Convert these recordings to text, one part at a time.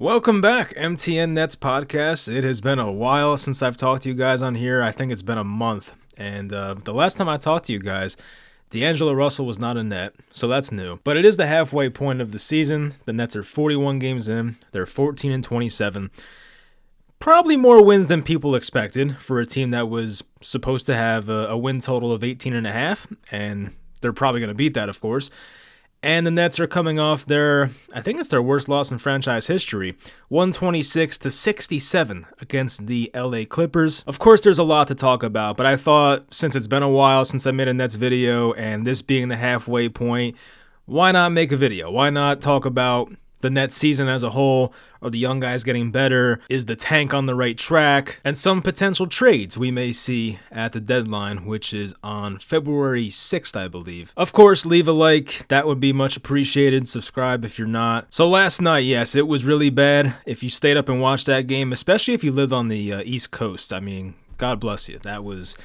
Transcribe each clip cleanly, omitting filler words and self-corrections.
Welcome back, MTN Nets podcast. It has been a while since I've talked to you guys on here. I think it's been a month. And the last time I talked to you guys, D'Angelo Russell was not a Net, so that's new. But it is the halfway point of the season. The Nets are 41 games in. They're 14-27. Probably more wins than people expected for a team that was supposed to have a win total of 18.5, and they're probably going to beat that, of course. And the Nets are coming off I think it's their worst loss in franchise history, 126-67 against the LA Clippers. Of course, there's a lot to talk about, but I thought since it's been a while since I made a Nets video, and this being the halfway point, why not make a video? Why not talk about the Nets season as a whole? Are the young guys getting better? Is the tank on the right track? And some potential trades we may see at the deadline, which is on February 6th, I believe. Of course, leave a like. That would be much appreciated. Subscribe if you're not. So last night, yes, it was really bad. If you stayed up and watched that game, especially if you lived on the East Coast, I mean, God bless you. That was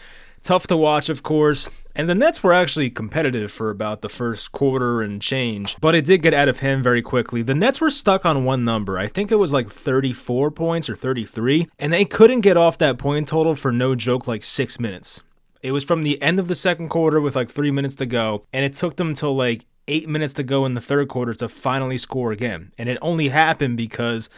tough to watch, of course. And the Nets were actually competitive for about the first quarter and change, but it did get out of hand very quickly. The Nets were stuck on one number. I think it was like 34 points or 33, and they couldn't get off that point total for no joke like 6 minutes. It was from the end of the second quarter with like 3 minutes to go, and it took them until like 8 minutes to go in the third quarter to finally score again. And it only happened because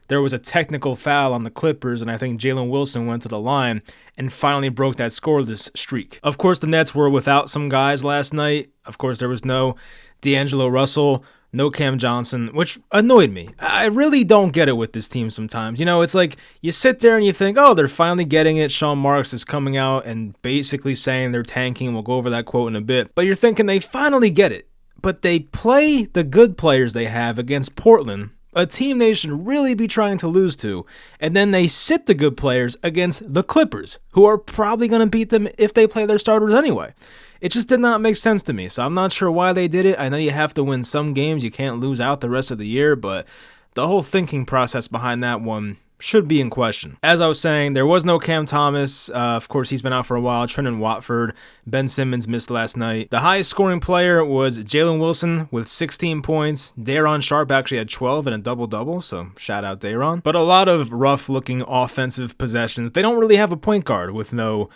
there was a technical foul on the Clippers, and I think Jalen Wilson went to the line and finally broke that scoreless streak. Of course, the Nets were without some guys last night. Of course, there was no D'Angelo Russell, no Cam Johnson, which annoyed me. I really don't get it with this team sometimes. You know, it's like you sit there and you think, oh, they're finally getting it. Sean Marks is coming out and basically saying they're tanking. We'll go over that quote in a bit. But you're thinking they finally get it. But they play the good players they have against Portland, a team they should really be trying to lose to, and then they sit the good players against the Clippers, who are probably going to beat them if they play their starters anyway. It just did not make sense to me, so I'm not sure why they did it. I know you have to win some games, you can't lose out the rest of the year, but the whole thinking process behind that one should be in question. As I was saying, there was no Cam Thomas. Of course, he's been out for a while. Trendon Watford. Ben Simmons missed last night. The highest scoring player was Jalen Wilson with 16 points. Day'Ron Sharpe actually had 12 and a double-double, so shout out Day'Ron. But a lot of rough-looking offensive possessions. They don't really have a point guard with no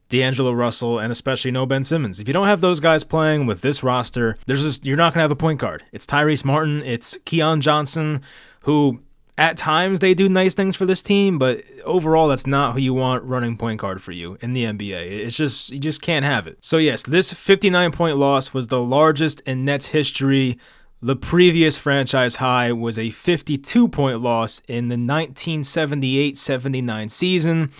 D'Angelo Russell and especially no Ben Simmons. If you don't have those guys playing with this roster, you're not going to have a point guard. It's Tyrese Martin. It's Keon Johnson, who at times, they do nice things for this team, but overall, that's not who you want running point guard for you in the NBA. It's just, you just can't have it. So yes, this 59-point loss was the largest in Nets history. The previous franchise high was a 52-point loss in the 1978-79 season.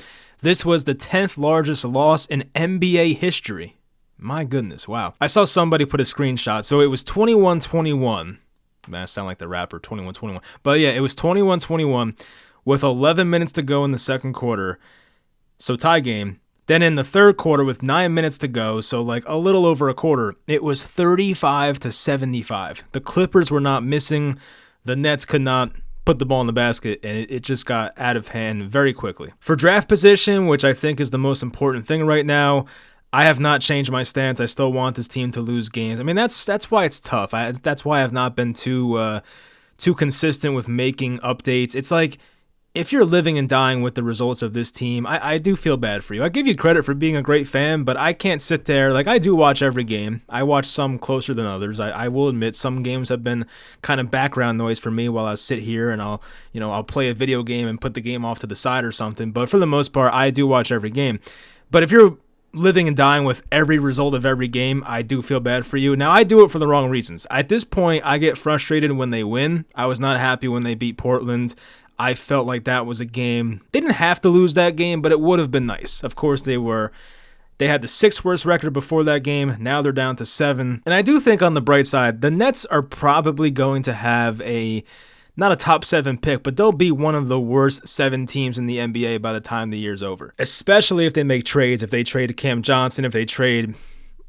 This was the 10th largest loss in NBA history. My goodness, wow. I saw somebody put a screenshot, so it was 21-21. Man, I sound like the rapper 21-21. But yeah, it was 21-21 with 11 minutes to go in the second quarter. So tie game. Then in the third quarter with 9 minutes to go, so like a little over a quarter, it was 35-75. The Clippers were not missing. The Nets could not put the ball in the basket, and it just got out of hand very quickly. For draft position, which I think is the most important thing right now, I have not changed my stance. I still want this team to lose games. I mean, that's why it's tough. That's why I've not been too consistent with making updates. It's like, if you're living and dying with the results of this team, I do feel bad for you. I give you credit for being a great fan, but I can't sit there. Like, I do watch every game. I watch some closer than others. I will admit some games have been kind of background noise for me while I sit here and I'll play a video game and put the game off to the side or something. But for the most part, I do watch every game. But if you're living and dying with every result of every game, I do feel bad for you. Now, I do it for the wrong reasons. At this point, I get frustrated when they win. I was not happy when they beat Portland. I felt like that was a game. They didn't have to lose that game, but it would have been nice. Of course, they had the 6th worst record before that game. Now they're down to 7. And I do think on the bright side, the Nets are probably going to have not a top 7 pick, but they'll be one of the worst 7 teams in the NBA by the time the year's over. Especially if they make trades, if they trade Cam Johnson, if they trade,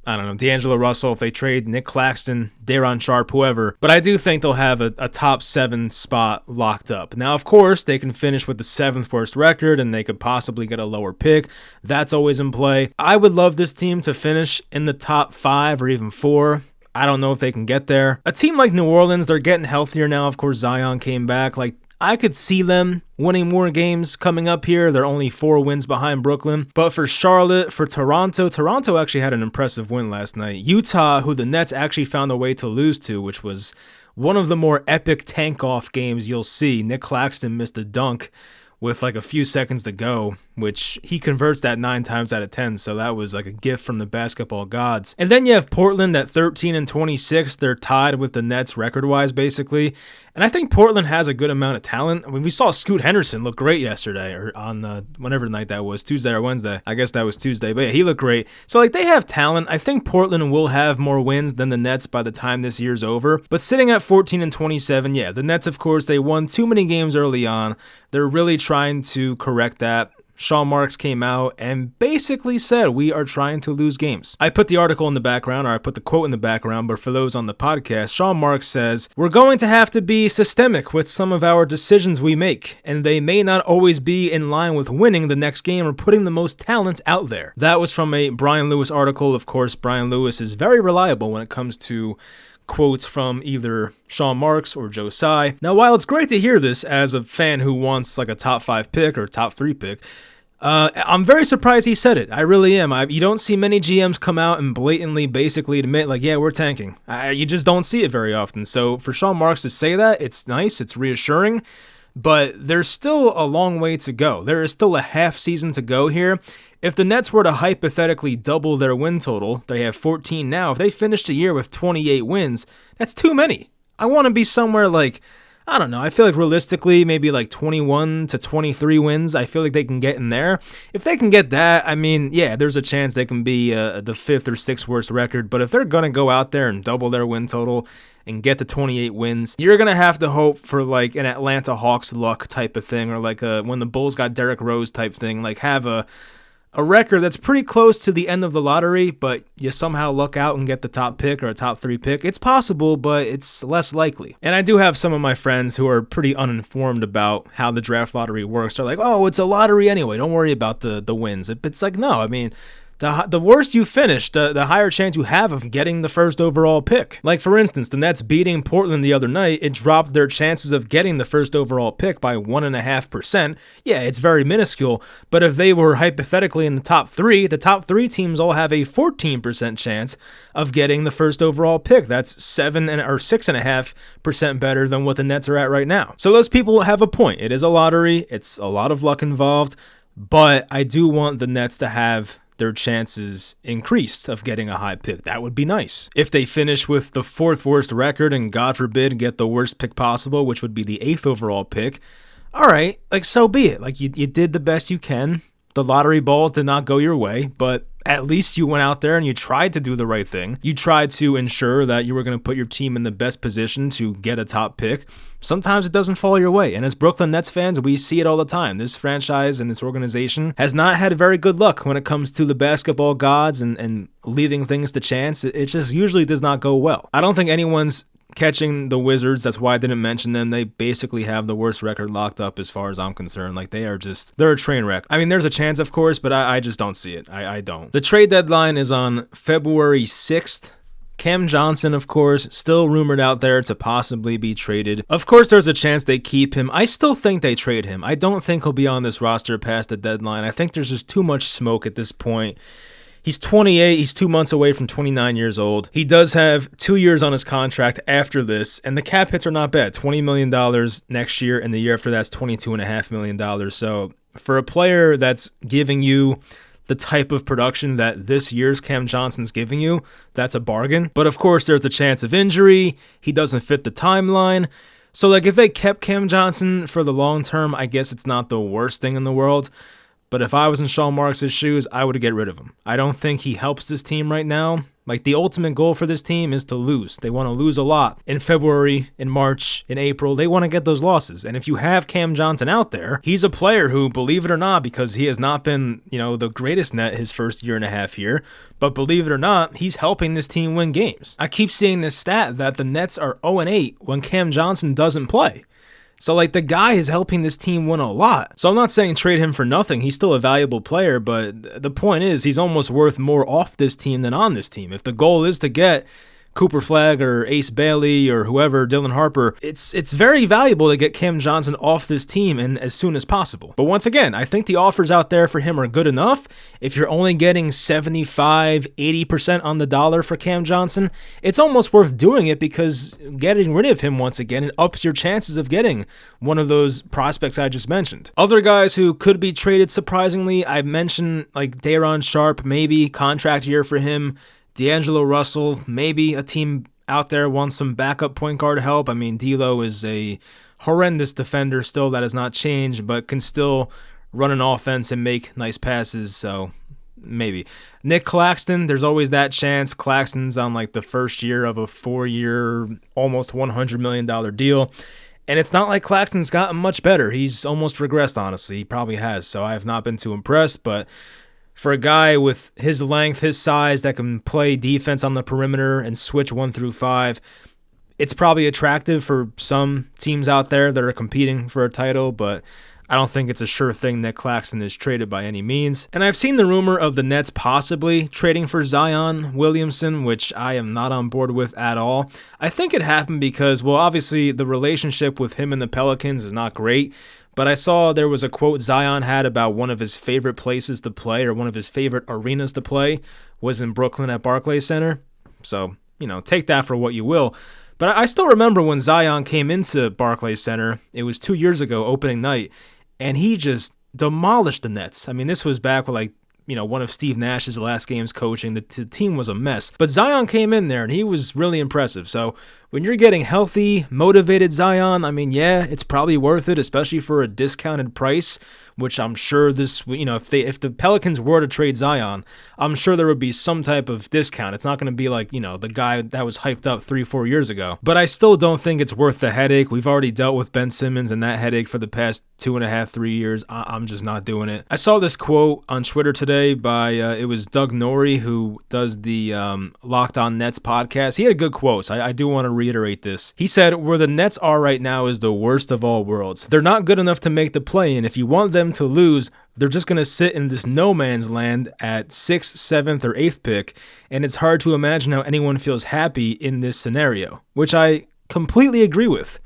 I don't know, D'Angelo Russell, if they trade Nick Claxton, Day'Ron Sharpe, whoever. But I do think they'll have a top 7 spot locked up. Now, of course, they can finish with the 7th worst record, and they could possibly get a lower pick. That's always in play. I would love this team to finish in the top 5 or even 4. I don't know if they can get there. A team like New Orleans, they're getting healthier now. Of course, Zion came back. Like, I could see them winning more games coming up here. They're only 4 wins behind Brooklyn. But for Charlotte, for Toronto actually had an impressive win last night. Utah, who the Nets actually found a way to lose to, which was one of the more epic tank-off games you'll see. Nick Claxton missed a dunk with like a few seconds to go, which he converts that 9 times out of 10, so that was like a gift from the basketball gods. And then you have Portland at 13-26. They're tied with the Nets record-wise, basically. And I think Portland has a good amount of talent. I mean, we saw Scoot Henderson look great yesterday, or on whatever night that was, Tuesday or Wednesday. I guess that was Tuesday, but yeah, he looked great. So like they have talent. I think Portland will have more wins than the Nets by the time this year's over. But sitting at 14-27, yeah, the Nets, of course, they won too many games early on. They're really trying to correct that. Sean Marks came out and basically said, we are trying to lose games. I put the article in the background, or I put the quote in the background, but for those on the podcast, Sean Marks says, we're going to have to be systemic with some of our decisions we make, and they may not always be in line with winning the next game or putting the most talent out there. That was from a Brian Lewis article. Of course, Brian Lewis is very reliable when it comes to quotes from either Sean Marks or Joe Tsai. Now, while it's great to hear this as a fan who wants like a top 5 pick or top 3 pick, I'm very surprised he said it. I really am. You don't see many GMs come out and blatantly basically admit, like, yeah, we're tanking. You just don't see it very often. So for Sean Marks to say that, it's nice, it's reassuring, but there's still a long way to go. There is still a half season to go here. If the Nets were to hypothetically double their win total, they have 14 now, if they finished the year with 28 wins, that's too many. I want to be somewhere like, I don't know, I feel like realistically maybe like 21 to 23 wins. I feel like they can get in there. If they can get that, I mean, yeah, there's a chance they can be the 5th or 6th worst record. But if they're going to go out there and double their win total and get to 28 wins, you're going to have to hope for like an Atlanta Hawks luck type of thing, or like when the Bulls got Derrick Rose type thing, like have a record that's pretty close to the end of the lottery, but you somehow luck out and get the top pick or a top 3 pick. It's possible, but it's less likely. And I do have some of my friends who are pretty uninformed about how the draft lottery works. They're like, oh, it's a lottery anyway. Don't worry about the wins. It's like, no, I mean, the worse you finish, the higher chance you have of getting the first overall pick. Like, for instance, the Nets beating Portland the other night, it dropped their chances of getting the first overall pick by 1.5%. Yeah, it's very minuscule, but if they were hypothetically in the top 3 teams all have a 14% chance of getting the first overall pick. That's 6.5% better than what the Nets are at right now. So those people have a point. It is a lottery. It's a lot of luck involved, but I do want the Nets to have their chances increased of getting a high pick. That would be nice. If they finish with the 4th worst record and God forbid get the worst pick possible, which would be the 8th overall pick, all right, like so be it. Like you did the best you can. The lottery balls did not go your way, but at least you went out there and you tried to do the right thing. You tried to ensure that you were going to put your team in the best position to get a top pick. Sometimes it doesn't fall your way. And as Brooklyn Nets fans, we see it all the time. This franchise and this organization has not had very good luck when it comes to the basketball gods and leaving things to chance. It just usually does not go well. I don't think anyone's catching the Wizards. That's why I didn't mention them. They basically have the worst record locked up as far as I'm concerned. Like they're a train wreck. I mean, there's a chance, of course, but I just don't see it. I don't. The trade deadline is on February 6th. Cam Johnson, of course, still rumored out there to possibly be traded. Of course, there's a chance they keep him. I still think they trade him. I don't think he'll be on this roster past the deadline. I think there's just too much smoke at this point. He's 28. He's 2 months away from 29 years old. He does have 2 years on his contract after this, and the cap hits are not bad. $20 million next year, and the year after that's $22.5 million. So for a player that's giving you the type of production that this year's Cam Johnson's giving you, that's a bargain. But of course, there's a chance of injury. He doesn't fit the timeline. So like if they kept Cam Johnson for the long term, I guess it's not the worst thing in the world. But if I was in Sean Marks' shoes, I would get rid of him. I don't think he helps this team right now. Like, the ultimate goal for this team is to lose. They want to lose a lot. In February, in March, in April, they want to get those losses. And if you have Cam Johnson out there, he's a player who, believe it or not, because he has not been, the greatest net his first year and a half here, but believe it or not, he's helping this team win games. I keep seeing this stat that the Nets are 0-8 when Cam Johnson doesn't play. So, the guy is helping this team win a lot. So I'm not saying trade him for nothing. He's still a valuable player, but the point is he's almost worth more off this team than on this team. If the goal is to get Cooper Flagg or Ace Bailey or whoever, Dylan Harper, it's very valuable to get Cam Johnson off this team and as soon as possible. But once again, I think the offers out there for him are good enough. If you're only getting 75, 80% on the dollar for Cam Johnson, it's almost worth doing it because getting rid of him once again, it ups your chances of getting one of those prospects I just mentioned. Other guys who could be traded surprisingly, I mentioned like Day'Ron Sharpe, maybe contract year for him. D'Angelo Russell, maybe a team out there wants some backup point guard help. I mean, D'Lo is a horrendous defender still, that has not changed, but can still run an offense and make nice passes, so maybe. Nick Claxton, there's always that chance. Claxton's on like the first year of a 4-year, almost $100 million deal. And it's not like Claxton's gotten much better. He's almost regressed, honestly. He probably has, so I have not been too impressed, but for a guy with his length, his size, that can play defense on the perimeter and switch 1 through 5, it's probably attractive for some teams out there that are competing for a title, but I don't think it's a sure thing that Claxton is traded by any means. And I've seen the rumor of the Nets possibly trading for Zion Williamson, which I am not on board with at all. I think it happened because, well, obviously the relationship with him and the Pelicans is not great, but I saw there was a quote Zion had about one of his favorite places to play, or one of his favorite arenas to play, was in Brooklyn at Barclays Center. So, take that for what you will. But I still remember when Zion came into Barclays Center, it was 2 years ago, opening night, and he just demolished the Nets. I mean, this was back with one of Steve Nash's last games coaching. The team was a mess. But Zion came in there, and he was really impressive. So when you're getting healthy, motivated Zion, I mean, yeah, it's probably worth it, especially for a discounted price, which I'm sure this, if the Pelicans were to trade Zion, I'm sure there would be some type of discount. It's not going to be like, the guy that was hyped up 3-4 years ago. But I still don't think it's worth the headache. We've already dealt with Ben Simmons and that headache for the past 2.5-3 years. I'm just not doing it. I saw this quote on Twitter today by, it was Doug Norrie, who does the Locked On Nets podcast. He had good quotes. I do want to reiterate this. He said, "Where the Nets are right now is the worst of all worlds. They're not good enough to make the play-in. If you want them to lose, they're just going to sit in this no man's land at 6th, 7th, or 8th pick, and it's hard to imagine how anyone feels happy in this scenario," which I completely agree with.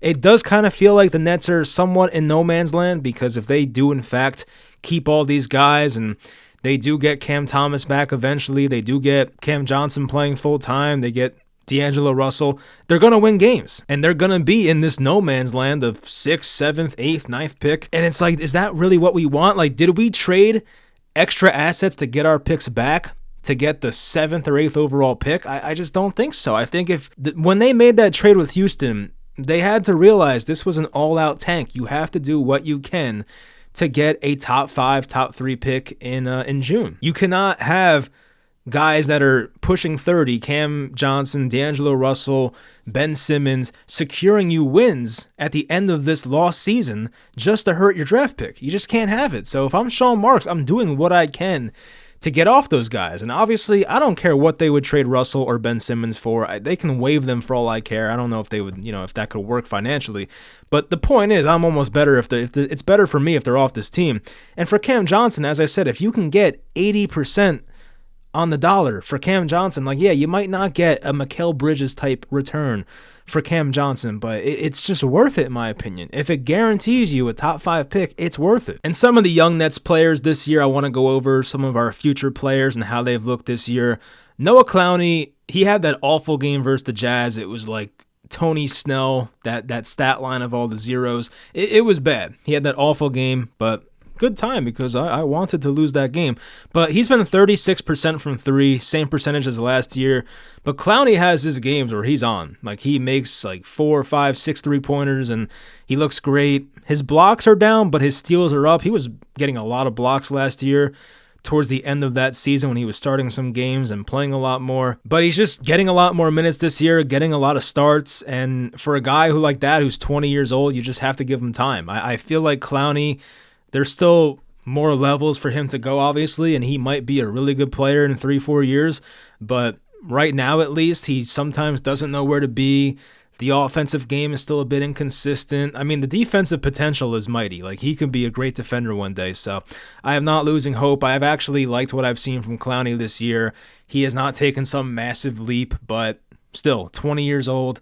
It does kind of feel like the Nets are somewhat in no man's land, because if they do in fact keep all these guys and they do get Cam Thomas back eventually, they do get Cam Johnson playing full time, they get D'Angelo Russell, they're going to win games. And they're going to be in this no man's land of 6th, 7th, 8th, 9th pick. And it's like, is that really what we want? Like, did we trade extra assets to get our picks back to get the 7th or 8th overall pick? I just don't think so. I think when they made that trade with Houston, they had to realize this was an all-out tank. You have to do what you can to get a top 5, top 3 pick in June. You cannot have guys that are pushing 30, Cam Johnson, D'Angelo Russell, Ben Simmons, securing you wins at the end of this lost season just to hurt your draft pick. You just can't have it. So if I'm Sean Marks, I'm doing what I can to get off those guys. And obviously, I don't care what they would trade Russell or Ben Simmons for. They can waive them for all I care. I don't know if they would, if that could work financially. But the point is, I'm almost better if it's better for me if they're off this team. And for Cam Johnson, as I said, if you can get 80% on the dollar for Cam Johnson, you might not get a Mikal Bridges type return for Cam Johnson, but it's just worth it in my opinion. If it guarantees you a top 5 pick, it's worth it. And some of the young Nets players this year, I want to go over some of our future players and how they've looked this year. Noah Clowney, he had that awful game versus the Jazz. It was like Tony Snell, that stat line of all the zeros. It was bad. He had that awful game, but good time because I wanted to lose that game. But he's been 36% from 3, same percentage as last year. But Clowney has his games where he's on. He makes 4, 5, 6 3-pointers, and he looks great. His blocks are down, but his steals are up. He was getting a lot of blocks last year towards the end of that season when he was starting some games and playing a lot more. But he's just getting a lot more minutes this year, getting a lot of starts. And for a guy who's 20 years old, you just have to give him time. I feel like Clowney, there's still more levels for him to go, obviously, and he might be a really good player in 3-4 years. But right now, at least, he sometimes doesn't know where to be. The offensive game is still a bit inconsistent. I mean, the defensive potential is mighty. He could be a great defender one day. So I am not losing hope. I have actually liked what I've seen from Clowney this year. He has not taken some massive leap, but still 20 years old.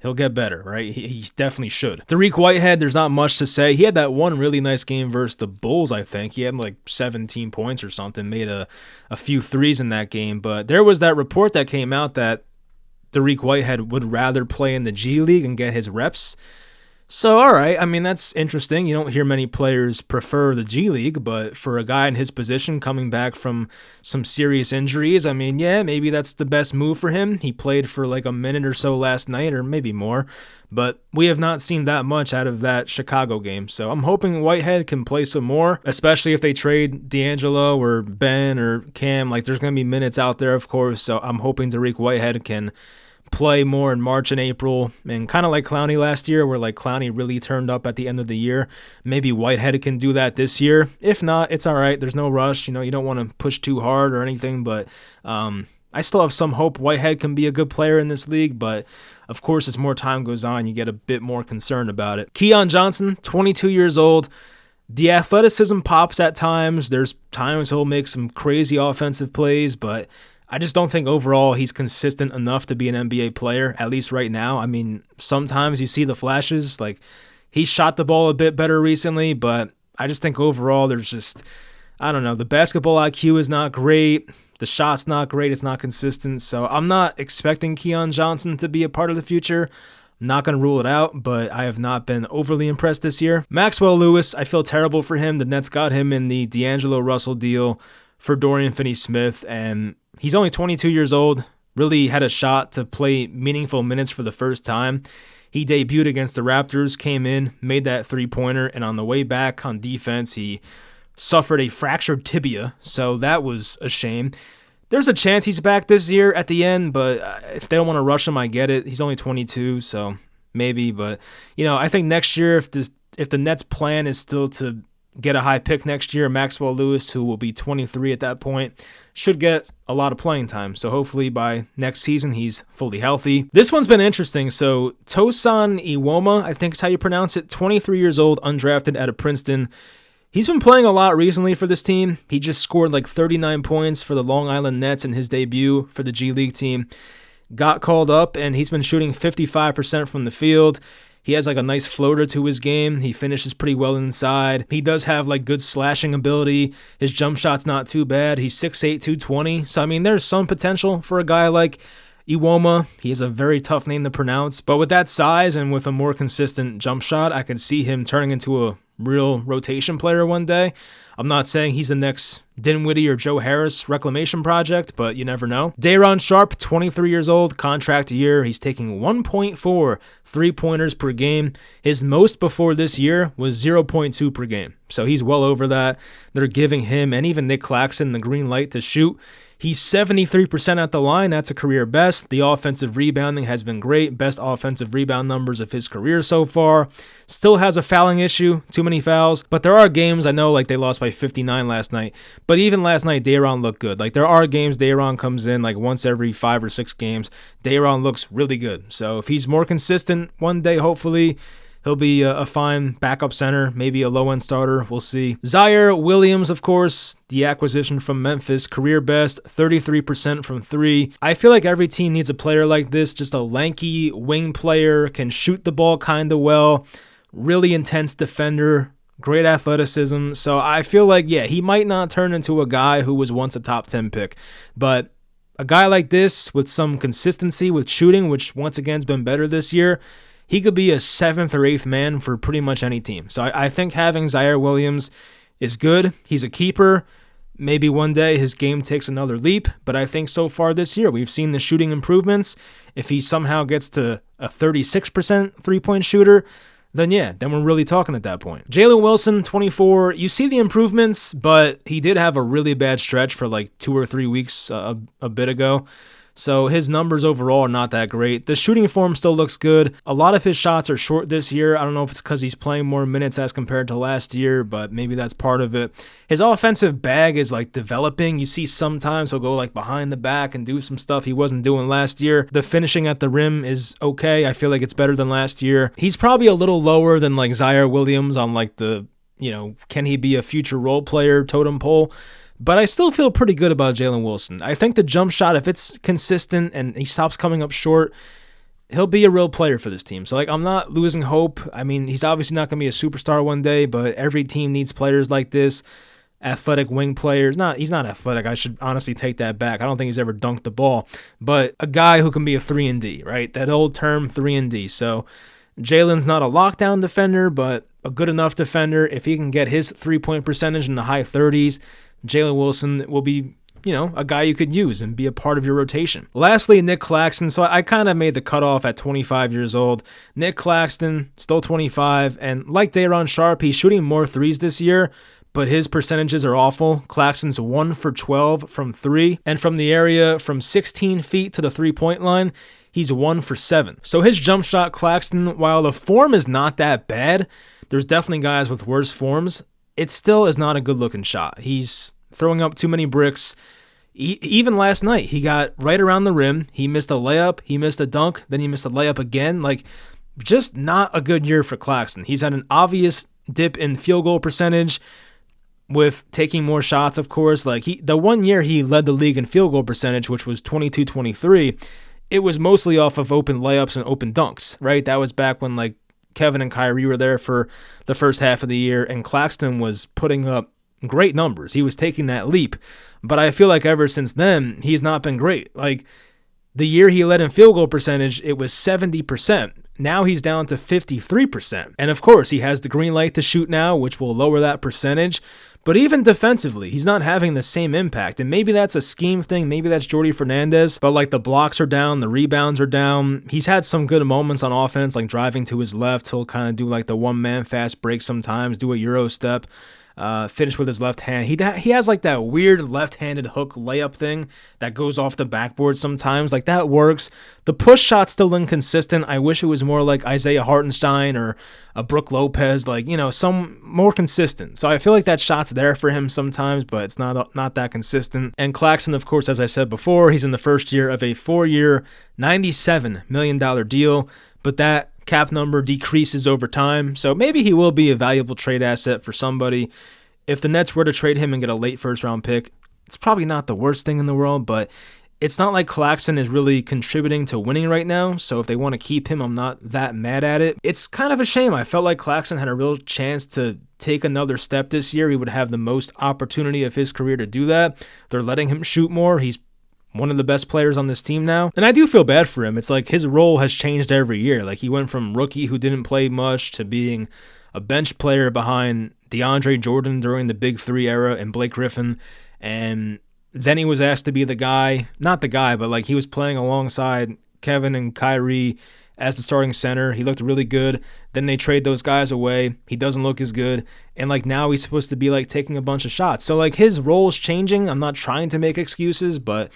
He'll get better, right? He definitely should. Dariq Whitehead, there's not much to say. He had that one really nice game versus the Bulls, I think. He had like 17 points or something, made a few threes in that game. But there was that report that came out that Dariq Whitehead would rather play in the G League and get his reps. So, all right, I mean, that's interesting. You don't hear many players prefer the G League, but for a guy in his position coming back from some serious injuries, I mean, yeah, maybe that's the best move for him. He played for like a minute or so last night, or maybe more, but we have not seen that much out of that Chicago game. So I'm hoping Whitehead can play some more, especially if they trade D'Angelo or Ben or Cam. Like, there's going to be minutes out there, of course, so I'm hoping Dariq Whitehead can play more in March and April, and kind of like Clowney last year, where like Clowney really turned up at the end of the year. Maybe Whitehead can do that this year. If not, it's all right. There's no rush. You know, you don't want to push too hard or anything, but I still have some hope Whitehead can be a good player in this league, but of course, as more time goes on, you get a bit more concerned about it. Keon Johnson, 22 years old. The athleticism pops at times. There's times he'll make some crazy offensive plays, but I just don't think overall he's consistent enough to be an NBA player, at least right now. I mean, sometimes you see the flashes. Like, he shot the ball a bit better recently, but I just think overall there's just, I don't know, the basketball IQ is not great. The shot's not great. It's not consistent. So I'm not expecting Keon Johnson to be a part of the future. I'm not going to rule it out, but I have not been overly impressed this year. Maxwell Lewis, I feel terrible for him. The Nets got him in the D'Angelo Russell deal for Dorian Finney-Smith, and he's only 22 years old, really had a shot to play meaningful minutes for the first time. He debuted against the Raptors, came in, made that three-pointer, and on the way back on defense, he suffered a fractured tibia, so that was a shame. There's a chance he's back this year at the end, but if they don't want to rush him, I get it. He's only 22, so maybe. But, you know, I think next year, if the Nets' plan is still to get a high pick next year, Maxwell Lewis, who will be 23 at that point, should get a lot of playing time. So hopefully by next season, he's fully healthy. This one's been interesting. So Tosan Iwoma, I think is how you pronounce it, 23 years old, undrafted out of Princeton. He's been playing a lot recently for this team. He just scored like 39 points for the Long Island Nets in his debut for the G League team. Got called up, and he's been shooting 55% from the field. He has like a nice floater to his game. He finishes pretty well inside. He does have like good slashing ability. His jump shot's not too bad. He's 6'8", 220. So, I mean, there's some potential for a guy like Iwoma. He is a very tough name to pronounce. But with that size and with a more consistent jump shot, I could see him turning into a real rotation player one day. I'm not saying he's the next Dinwiddie or Joe Harris reclamation project, but you never know. Day'Ron Sharpe, 23 years old, contract year. He's taking 1.4 three-pointers per game. His most before this year was 0.2 per game. So he's well over that. They're giving him and even Nick Claxton the green light to shoot. He's 73% at the line. That's a career best. The offensive rebounding has been great. Best offensive rebound numbers of his career so far. Still has a fouling issue. Too many fouls. But there are games, I know, like they lost by 59 last night. But even last night, Day'Ron looked good. Like there are games Day'Ron comes in like once every 5 or 6 games. Day'Ron looks really good. So if he's more consistent one day, hopefully, he'll be a fine backup center, maybe a low-end starter. We'll see. Zaire Williams, of course, the acquisition from Memphis, career best, 33% from 3. I feel like every team needs a player like this, just a lanky wing player, can shoot the ball kind of well, really intense defender, great athleticism. So I feel like, yeah, he might not turn into a guy who was once a top 10 pick, but a guy like this with some consistency with shooting, which once again has been better this year, he could be a 7th or 8th man for pretty much any team. So I think having Zaire Williams is good. He's a keeper. Maybe one day his game takes another leap, but I think so far this year we've seen the shooting improvements. If he somehow gets to a 36% three-point shooter, then yeah, then we're really talking at that point. Jalen Wilson, 24, you see the improvements, but he did have a really bad stretch for like 2 or 3 weeks a bit ago. So his numbers overall are not that great. The shooting form still looks good. A lot of his shots are short this year. I don't know if it's because he's playing more minutes as compared to last year, but maybe that's part of it. His offensive bag is like developing. You see sometimes he'll go like behind the back and do some stuff he wasn't doing last year. The finishing at the rim is okay. I feel like it's better than last year. He's probably a little lower than like Zaire Williams on like the, you know, can he be a future role player totem pole? But I still feel pretty good about Jalen Wilson. I think the jump shot, if it's consistent and he stops coming up short, he'll be a real player for this team. So, like, I'm not losing hope. I mean, he's obviously not going to be a superstar one day, but every team needs players like this. Athletic wing players. He's not athletic. I should honestly take that back. I don't think he's ever dunked the ball. But a guy who can be a 3-and-D, right? That old term, 3-and-D. So, Jalen's not a lockdown defender, but a good enough defender. If he can get his three-point percentage in the high 30s, Jalen Wilson will be, a guy you could use and be a part of your rotation. Lastly, Nic Claxton. So I kind of made the cutoff at 25 years old. Nic Claxton, still 25, and like Day'Ron Sharpe, he's shooting more threes this year, but his percentages are awful. Claxton's 1 for 12 from 3, and from the area from 16 feet to the three-point line, he's 1 for 7. So his jump shot, Claxton, while the form is not that bad, there's definitely guys with worse forms, it still is not a good-looking shot. He's throwing up too many bricks. Even last night, he got right around the rim. He missed a layup. He missed a dunk. Then he missed a layup again. Like, just not a good year for Claxton. He's had an obvious dip in field goal percentage with taking more shots, of course. Like, the 1 year he led the league in field goal percentage, which was 22-23, it was mostly off of open layups and open dunks, right? That was back when, like, Kevin and Kyrie were there for the first half of the year, and Claxton was putting up great numbers. He was taking that leap. But I feel like ever since then, he's not been great. Like, the year he led in field goal percentage, it was 70%. Now he's down to 53%. And of course, he has the green light to shoot now, which will lower that percentage. But even defensively, he's not having the same impact. And maybe that's a scheme thing. Maybe that's Jordi Fernandez. But like, the blocks are down, the rebounds are down. He's had some good moments on offense, like driving to his left. He'll kind of do like the one-man fast break sometimes, do a Euro step. Finish with his left hand. He has like that weird left-handed hook layup thing that goes off the backboard sometimes. Like, that works. The push shot's still inconsistent. I wish it was more like Isaiah Hartenstein or a Brook Lopez, like, some more consistent. So I feel like that shot's there for him sometimes, but it's not that consistent. And Claxton, of course, as I said before, he's in the first year of a 4-year, $97 million deal, but that cap number decreases over time, so maybe he will be a valuable trade asset for somebody. If the Nets were to trade him and get a late first-round pick, it's probably not the worst thing in the world, but it's not like Claxton is really contributing to winning right now, so if they want to keep him, I'm not that mad at it. It's kind of a shame. I felt like Claxton had a real chance to take another step this year. He would have the most opportunity of his career to do that. They're letting him shoot more. He's one of the best players on this team now. And I do feel bad for him. It's like his role has changed every year. Like, he went from rookie who didn't play much to being a bench player behind DeAndre Jordan during the Big Three era and Blake Griffin. And then he was asked to be the guy, not the guy, but like, he was playing alongside Kevin and Kyrie as the starting center. He looked really good. Then they trade those guys away. He doesn't look as good. And like, now he's supposed to be like taking a bunch of shots. So like, his role's changing. I'm not trying to make excuses, but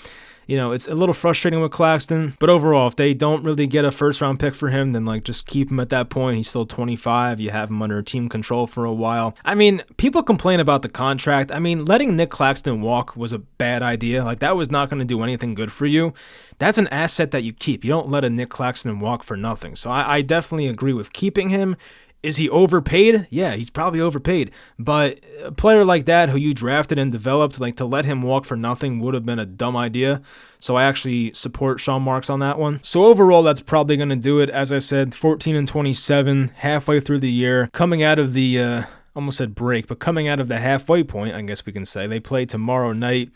it's a little frustrating with Claxton. But overall, if they don't really get a first-round pick for him, then like, just keep him at that point. He's still 25. You have him under team control for a while. I mean, people complain about the contract. I mean, letting Nic Claxton walk was a bad idea. Like, that was not going to do anything good for you. That's an asset that you keep. You don't let a Nic Claxton walk for nothing. So I definitely agree with keeping him. Is he overpaid? Yeah, he's probably overpaid. But a player like that who you drafted and developed, like, to let him walk for nothing would have been a dumb idea. So I actually support Sean Marks on that one. So overall, that's probably going to do it. As I said, 14-27, halfway through the year. Coming out of the, almost said break, but coming out of the halfway point, I guess we can say. They play tomorrow night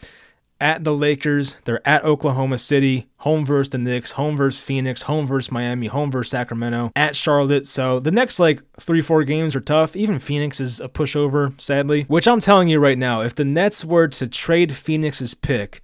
at the Lakers. They're at Oklahoma City, home versus the Knicks, home versus Phoenix, home versus Miami, home versus Sacramento, at Charlotte. So the next 3-4 games are tough. Even Phoenix is a pushover, sadly, which I'm telling you right now, if the Nets were to trade Phoenix's pick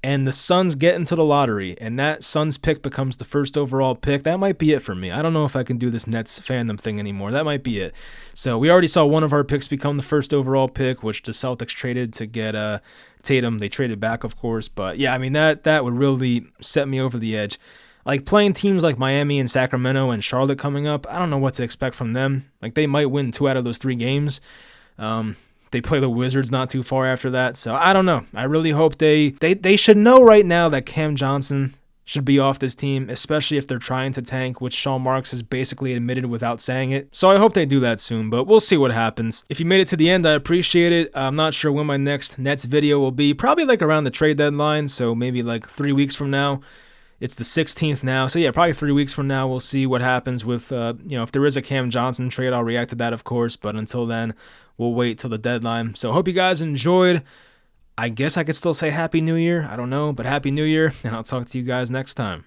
and the Suns get into the lottery and that Suns pick becomes the first overall pick, that might be it for me. I don't know if I can do this Nets fandom thing anymore. That might be it. So we already saw one of our picks become the first overall pick, which the Celtics traded to get Tatum. They traded back, of course. But yeah, I mean, that would really set me over the edge. Like, playing teams like Miami and Sacramento and Charlotte coming up, I don't know what to expect from them. Like, they might win 2 out of those 3 games. They play the Wizards not too far after that. So I don't know. I really hope they should know right now that Cam Johnson should be off this team, especially if they're trying to tank, which Sean Marks has basically admitted without saying it. So I hope they do that soon, but we'll see what happens. If you made it to the end, I appreciate it. I'm not sure when my next Nets video will be, probably like around the trade deadline, so maybe like 3 weeks from now. It's the 16th now, so yeah, probably 3 weeks from now, we'll see what happens with, if there is a Cam Johnson trade, I'll react to that, of course, but until then, we'll wait till the deadline. So hope you guys enjoyed. I guess I could still say Happy New Year. I don't know, but Happy New Year, and I'll talk to you guys next time.